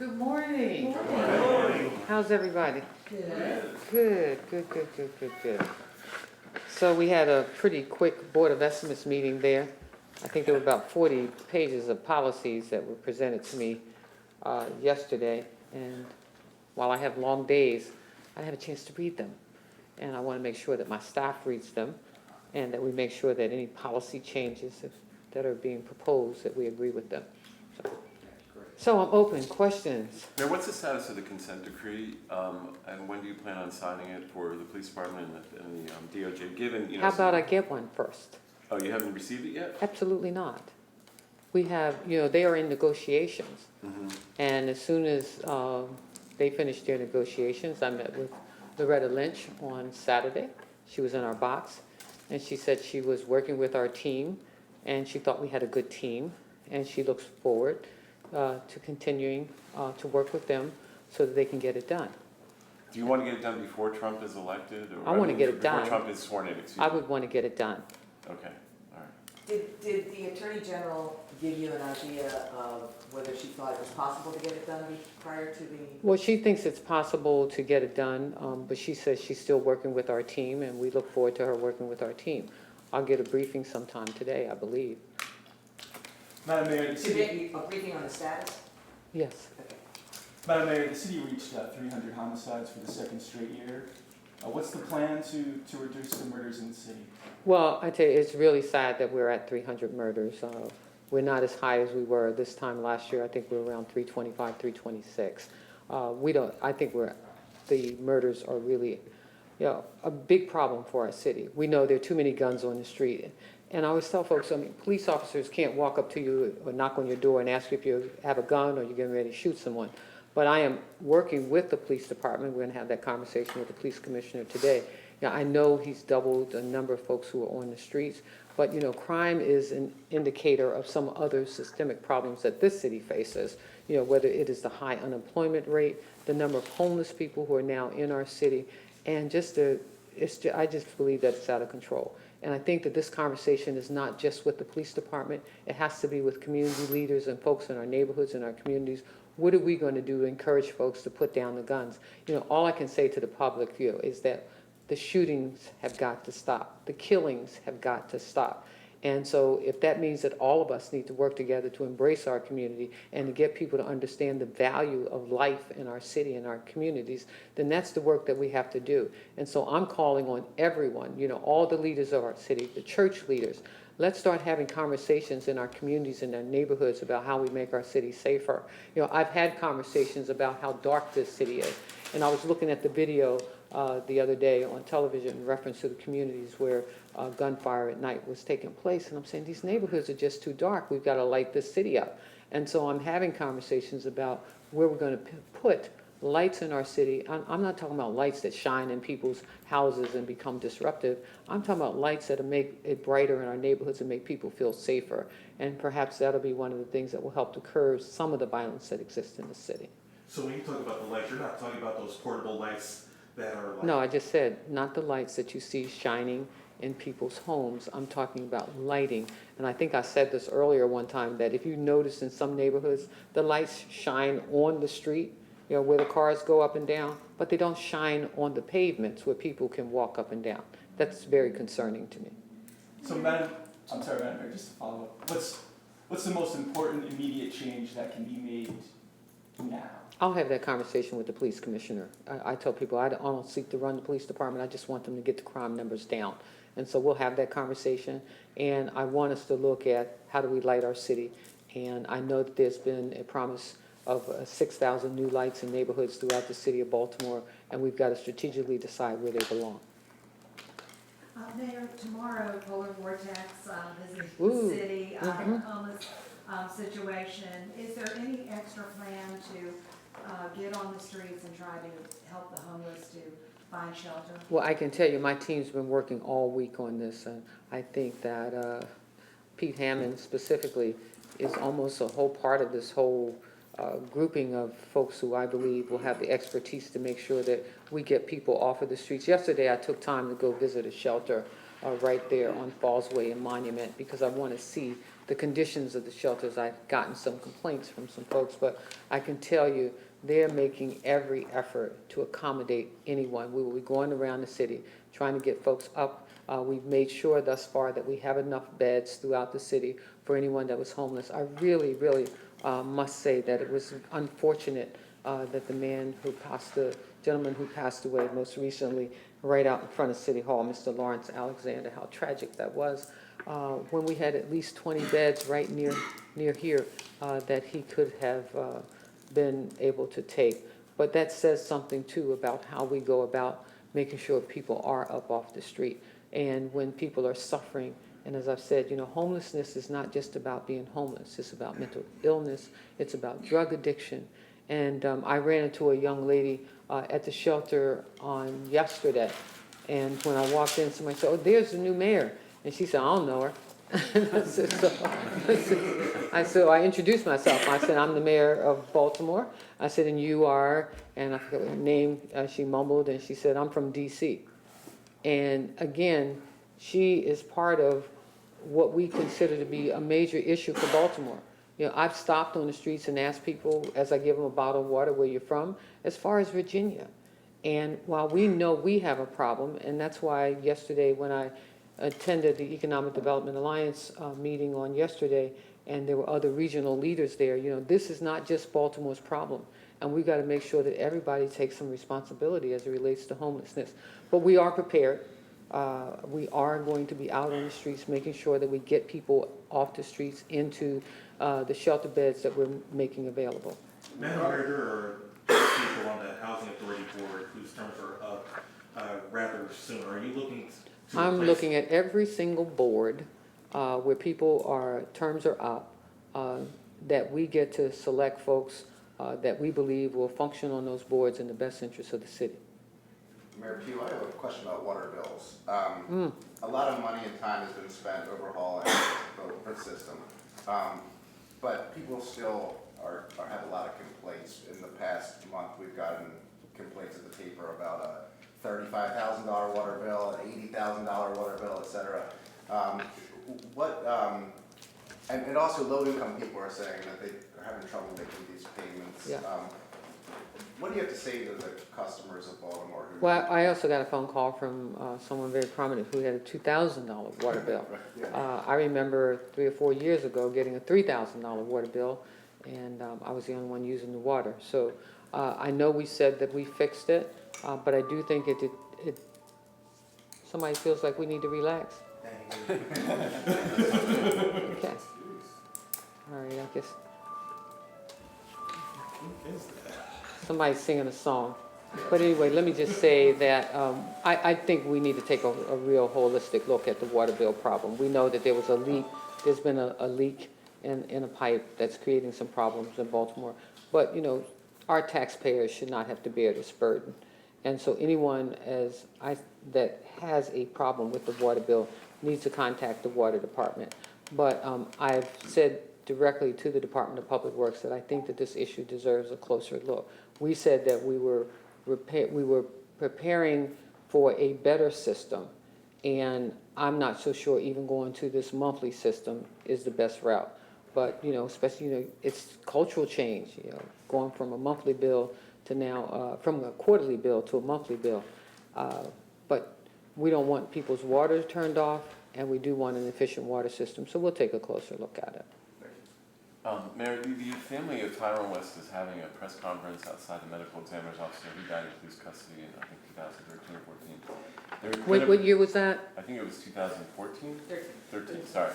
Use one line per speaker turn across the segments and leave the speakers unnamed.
Good morning.
Good morning.
How's everybody?
Good.
Good. So we had a pretty quick Board of Estimates meeting there. I think there were about 40 pages of policies that were presented to me yesterday. And while I have long days, I didn't have a chance to read them. And I want to make sure that my staff reads them and that we make sure that any policy changes that are being proposed, that we agree with them. So I'm open. Questions?
Mayor, what's the status of the consent decree, and when do you plan on signing it for the police department and the DOJ, given, you know...
How about I get one first?
Oh, you haven't received it yet?
Absolutely not. We have, they are in negotiations.
Mm-hmm.
And as soon as they finish their negotiations, I met with Loretta Lynch on Saturday. She was in our box, and she said she was working with our team, and she thought we had a good team, and she looks forward to continuing to work with them so that they can get it done.
Do you want to get it done before Trump is elected? Or,
I want to get it done.
Before Trump is sworn in, excuse me.
I would want to get it done.
Okay, all right.
Did the Attorney General give you an idea of whether she thought it was possible to get it done prior to the...
Well, she thinks it's possible to get it done, but she says she's still working with our team, and we look forward to her working with our team. I'll get a briefing sometime today, I believe.
Madam Mayor, the
Should
city,
there be a briefing on the status?
Yes.
Okay.
Madam Mayor, the city reached 300 homicides for the second straight year. What's the plan to reduce the murders in the city?
Well, I tell you, it's really sad that we're at 300 murders. We're not as high as we were this time last year. I think we're around 325, 326. I think the murders are really, a big problem for our city. We know there are too many guns on the street. And I always tell folks, police officers can't walk up to you or knock on your door and ask you if you have a gun or you're getting ready to shoot someone. But I am working with the police department. We're going to have that conversation with the police commissioner today. I know he's doubled the number of folks who are on the streets, but crime is an indicator of some other systemic problems that this city faces. Whether it is the high unemployment rate, the number of homeless people who are now in our city, and I just believe that it's out of control. And I think that this conversation is not just with the police department. It has to be with community leaders and folks in our neighborhoods and our communities. What are we going to do to encourage folks to put down the guns? All I can say to the public is that the shootings have got to stop. The killings have got to stop. And so if that means that all of us need to work together to embrace our community and to get people to understand the value of life in our city and our communities, then that's the work that we have to do. And so I'm calling on everyone, all the leaders of our city, the church leaders. Let's start having conversations in our communities and our neighborhoods about how we make our city safer. I've had conversations about how dark this city is. And I was looking at the video the other day on television in reference to the communities where gunfire at night was taking place. And I'm saying these neighborhoods are just too dark. We've got to light this city up. And so I'm having conversations about where we're going to put lights in our city. I'm not talking about lights that shine in people's houses and become disruptive. I'm talking about lights that make it brighter in our neighborhoods and make people feel safer. And perhaps that'll be one of the things that will help to curb some of the violence that exists in the city.
So when you talk about the lights, you're not talking about those portable lights that are like...
No, I just said not the lights that you see shining in people's homes. I'm talking about lighting. And I think I said this earlier one time, that if you notice in some neighborhoods, the lights shine on the street, where the cars go up and down, but they don't shine on the pavements where people can walk up and down. That's very concerning to me.
So Madam Mayor, just to follow up, what's the most important immediate change that can be made now?
I'll have that conversation with the police commissioner. I tell people I don't seek to run the police department. I just want them to get the crime numbers down. And so we'll have that conversation. And I want us to look at how do we light our city. And I know that there's been a promise of 6,000 new lights in neighborhoods throughout the city of Baltimore. And we've got to strategically decide where they belong.
Mayor, tomorrow, polar vortex visiting the city, homeless situation. Is there any extra plan to get on the streets and try to help the homeless to find shelter?
Well, I can tell you my team's been working all week on this. And I think that Pete Hammond specifically is almost a whole part of this whole grouping of folks who I believe will have the expertise to make sure that we get people off of the streets. Yesterday I took time to go visit a shelter right there on Fallsway and Monument because I want to see the conditions of the shelters. I've gotten some complaints from some folks, but I can tell you, they're making every effort to accommodate anyone. We will be going around the city trying to get folks up. We've made sure thus far that we have enough beds throughout the city for anyone that was homeless. I really, really must say that it was unfortunate that the gentleman who passed away most recently right out in front of City Hall, Mr. Lawrence Alexander, how tragic that was. When we had at least 20 beds right near here that he could have been able to take. But that says something too about how we go about making sure people are up off the street. And when people are suffering, and as I've said, homelessness is not just about being homeless. It's about mental illness. It's about drug addiction. And I ran into a young lady at the shelter on yesterday. And when I walked in, somebody said, "Oh, there's the new mayor." And she said, "I don't know her." So I introduced myself. I said, "I'm the mayor of Baltimore." I said, "And you are," and I forget what her name, she mumbled, and she said, "I'm from D.C." And again, she is part of what we consider to be a major issue for Baltimore. I've stopped on the streets and asked people, as I give them a bottle of water, where you're from, as far as Virginia. And while we know we have a problem, and that's why yesterday when I attended the Economic Development Alliance meeting on yesterday, and there were other regional leaders there, this is not just Baltimore's problem. And we've got to make sure that everybody takes some responsibility as it relates to homelessness. But we are prepared. We are going to be out on the streets making sure that we get people off the streets into the shelter beds that we're making available.
Madam Mayor, there are people on the Housing Authority Board whose terms are up rather soon. Are you looking to
I'm
replace-
looking at every single board where terms are up, that we get to select folks that we believe will function on those boards in the best interest of the city.
Mayor Pugh, I have a question about water bills. A lot of money and time has been spent overhauling the system, but people still have a lot of complaints. In the past month, we've gotten complaints at the paper about a $35,000 water bill, an $80,000 water bill, et cetera. And also low-income people are saying that they are having trouble making these payments.
Yeah.
What do you have to say to the customers of Baltimore who?
Well, I also got a phone call from someone very prominent who had a $2,000 water bill.
Yeah.
I remember 3 or 4 years ago getting a $3,000 water bill, and I was the only one using the water. So I know we said that we fixed it, but I do think somebody feels like we need to relax. Okay. All right, I guess. Somebody's singing a song. But anyway, let me just say that I think we need to take a real holistic look at the water bill problem. We know that there was a leak. There's been a leak in a pipe that's creating some problems in Baltimore. But, our taxpayers should not have to bear this burden. And so anyone that has a problem with the water bill needs to contact the water department. But I've said directly to the Department of Public Works that I think that this issue deserves a closer look. We said that we were preparing for a better system, and I'm not so sure even going to this monthly system is the best route. But, especially, it's cultural change, going from a monthly bill to now, from a quarterly bill to a monthly bill. But we don't want people's water turned off, and we do want an efficient water system, so we'll take a closer look at it.
Mayor, the family of Tyrone West is having a press conference outside the medical examiner's office. He died in police custody in, I think, 2013 or 14.
Wait, what year was that?
I think it was 2014?
13.
13, sorry.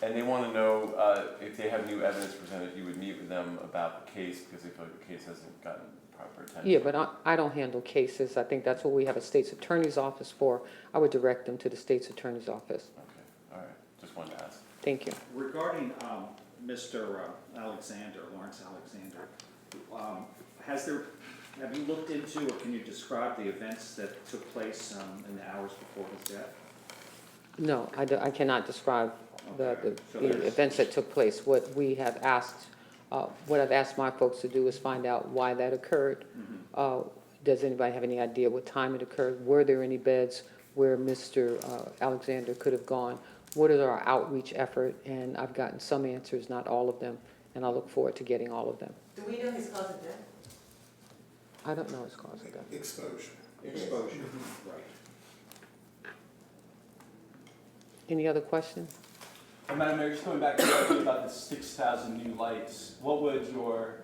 And they want to know if they have new evidence presented, you would meet with them about the case because they feel like the case hasn't gotten proper attention.
Yeah, but I don't handle cases. I think that's what we have a state's attorney's office for. I would direct them to the state's attorney's office.
Okay, all right. Just wanted to ask.
Thank you.
Regarding Mr. Alexander, Lawrence Alexander, have you looked into or can you describe the events that took place in the hours before his death?
No, I cannot describe
Okay.
the events that took place. What we have asked, what I've asked my folks to do is find out why that occurred.
Mm-hmm.
Does anybody have any idea what time it occurred? Were there any beds where Mr. Alexander could have gone? what is our outreach effort, and I've gotten some answers, not all of them, and I look forward to getting all of them.
Do we know his cause of death?
I don't know his cause of death.
Exposure.
Exposure, right.
Any other questions?
Madam Mayor, just going back to the idea about the 6,000 new lights, what would your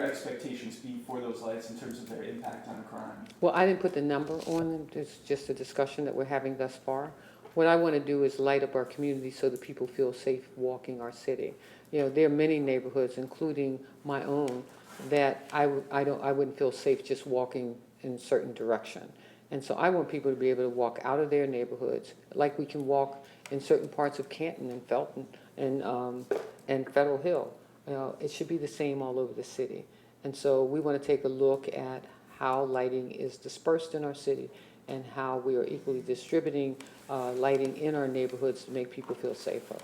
expectations be for those lights in terms of their impact on crime?
Well, I didn't put the number on them, it's just a discussion that we're having thus far. What I want to do is light up our community so that people feel safe walking our city. You know, there are many neighborhoods, including my own, that I wouldn't feel safe just walking in a certain direction. And so I want people to be able to walk out of their neighborhoods, like we can walk in certain parts of Canton and Felton and Federal Hill. You know, it should be the same all over the city. And so we want to take a look at how lighting is dispersed in our city and how we are equally distributing lighting in our neighborhoods to make people feel safer.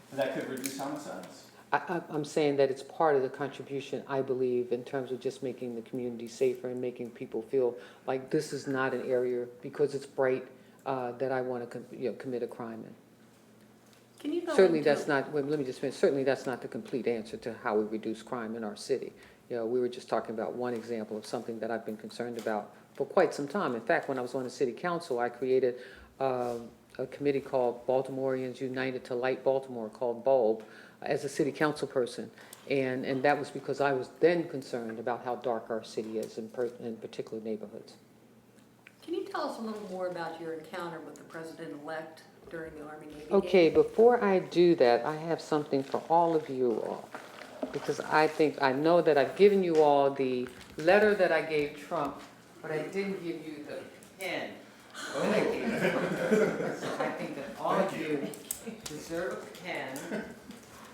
And that could reduce homicides?
I'm saying that it's part of the contribution, I believe, in terms of just making the community safer and making people feel like this is not an area, because it's bright, that I want to commit a crime in.
Can you go
Certainly
into-
that's not, well, let me just finish, certainly that's not the complete answer to how we reduce crime in our city. You know, we were just talking about one example of something that I've been concerned about for quite some time. In fact, when I was on the city council, I created a committee called Baltimoreans United to Light Baltimore, called BULB, as a city council person. And that was because I was then concerned about how dark our city is in particular neighborhoods.
Can you tell us a little more about your encounter with the president-elect during the Army-Navy game?
Okay, before I do that, I have something for all of you all. Because I know that I've given you all the letter that I gave Trump, but I didn't give you the pen that I gave Trump. So I think that all of you deserve a pen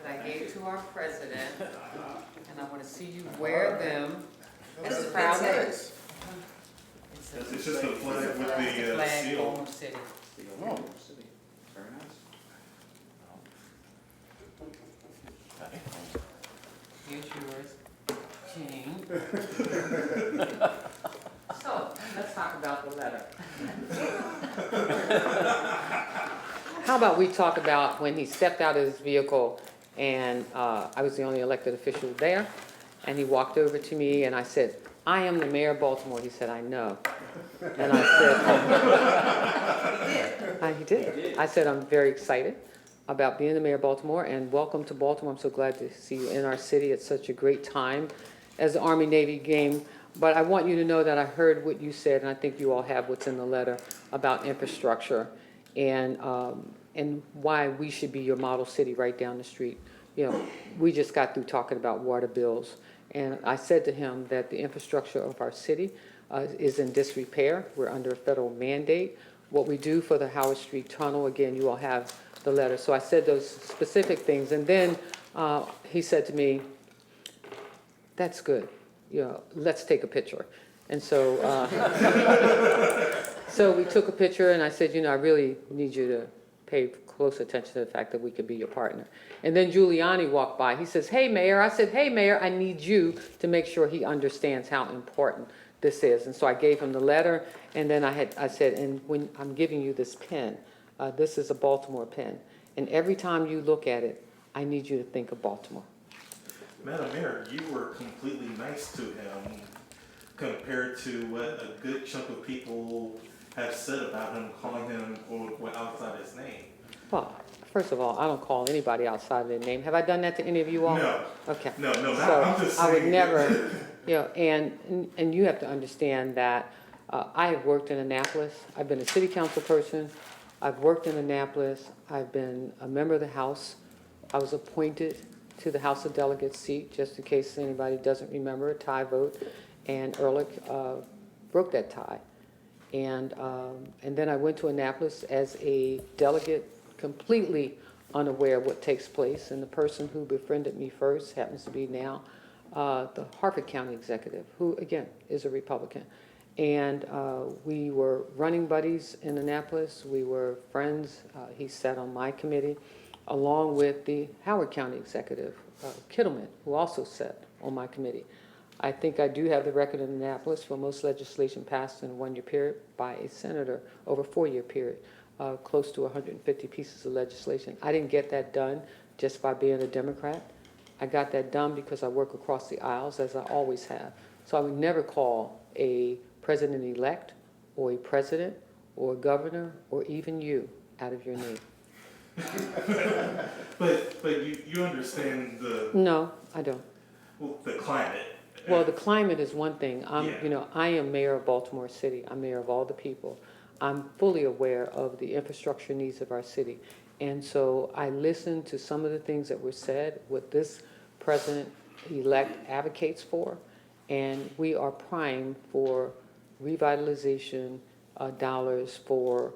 that I gave to our president, and I want to see you wear them as proudly.
It's just a flag with the
Flag,
seal.
Baltimore City.
The Oklahoma City, very nice.
Here's yours, King. So, let's talk about the letter. How about we talk about when he stepped out of his vehicle and I was the only elected official there, and he walked over to me and I said, "I am the mayor of Baltimore." He said, "I know." And I said, he did. I said, "I'm very excited about being the mayor of Baltimore, and welcome to Baltimore. I'm so glad to see you in our city. It's such a great time as the Army-Navy game. But I want you to know that I heard what you said, and I think you all have what's in the letter about infrastructure and why we should be your model city right down the street. You know, we just got through talking about water bills, and I said to him that the infrastructure of our city is in disrepair. We're under a federal mandate. What we do for the Howard Street Tunnel, again, you all have the letter. So I said those specific things, and then he said to me, "That's good. You know, let's take a picture." And so, so we took a picture, and I said, "You know, I really need you to pay close attention to the fact that we could be your partner." And then Giuliani walked by. He says, "Hey, Mayor." I said, "Hey, Mayor, I need you to make sure he understands how important this is." And so I gave him the letter, and then I said, "And when I'm giving you this pen, this is a Baltimore pen, and every time you look at it, I need you to think of Baltimore."
Madam Mayor, you were completely nice to him compared to what a good chunk of people have said about him, calling him outside his name.
Well, first of all, I don't call anybody outside their name. Have I done that to any of you all?
No.
Okay.
No,
So
I'm just saying.
I would never, you know, and you have to understand that I have worked in Annapolis. I've been a city council person. I've worked in Annapolis. I've been a member of the House. I was appointed to the House of Delegates seat, just in case anybody doesn't remember, a tie vote, and Ehrlich broke that tie. And then I went to Annapolis as a delegate, completely unaware of what takes place. And the person who befriended me first happens to be now the Harford County executive, who, again, is a Republican. And we were running buddies in Annapolis. We were friends. He sat on my committee, along with the Howard County executive, Kittleman, who also sat on my committee. I think I do have the record in Annapolis for most legislation passed in a one-year period by a senator over a four-year period. close to 150 pieces of legislation. I didn't get that done just by being a Democrat. I got that done because I work across the aisles, as I always have. So I would never call a president-elect or a president or a governor or even you out of your name.
But you understand
No, I don't.
the climate.
Well, the climate is one thing.
Yeah.
I am mayor of Baltimore City. I'm mayor of all the people. I'm fully aware of the infrastructure needs of our city. And so I listened to some of the things that were said, what this president-elect advocates for, and we are primed for revitalization dollars, for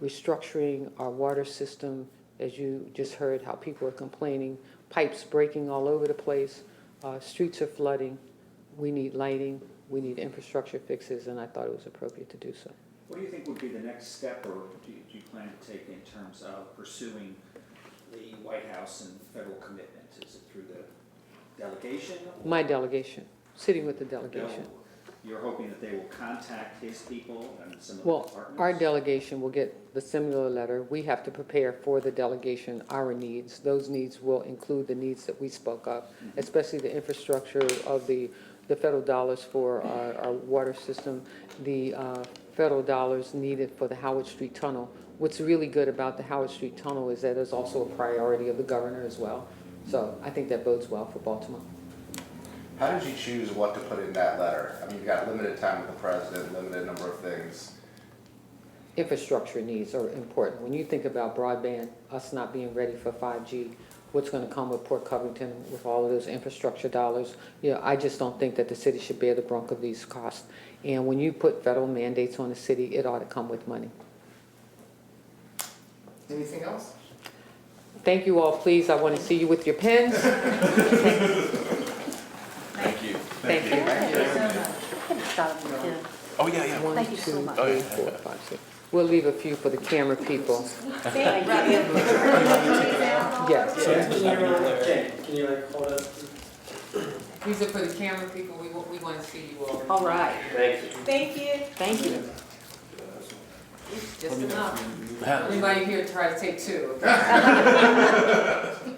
restructuring our water system. As you just heard, how people are complaining, pipes breaking all over the place, streets are flooding. We need lighting, we need infrastructure fixes, and I thought it was appropriate to do so.
What do you think would be the next step, or do you plan to take in terms of pursuing the White House and federal commitment? Is it through the delegation?
My delegation, sitting with the delegation.
You're hoping that they will contact his people and some of the
Well,
departments?
our delegation will get the similar letter. We have to prepare for the delegation our needs. Those needs will include the needs that we spoke of, especially the infrastructure of the federal dollars for our water system, the federal dollars needed for the Howard Street Tunnel. What's really good about the Howard Street Tunnel is that it's also a priority of the governor as well. So I think that bodes well for Baltimore.
How did you choose what to put in that letter? I mean, you got limited time with the president, limited number of things.
Infrastructure needs are important. When you think about broadband, us not being ready for 5G, what's going to come with Port Covington with all of those infrastructure dollars, I just don't think that the city should bear the brunt of these costs. And when you put federal mandates on the city, it ought to come with money.
Anything else?
Thank you all. Please, I want to see you with your pens.
Thank you.
Thank you.
Oh, yeah, yeah.
One,
Thank you so
two,
much.
three, 4, 5, 6. We'll leave a few for the camera people. Yes.
Can you like hold up?
These are for the camera people. We want to see you all.
All right,
Thank you.
Thank you.
thank you.
Just enough. Anybody here try to take 2? Okay?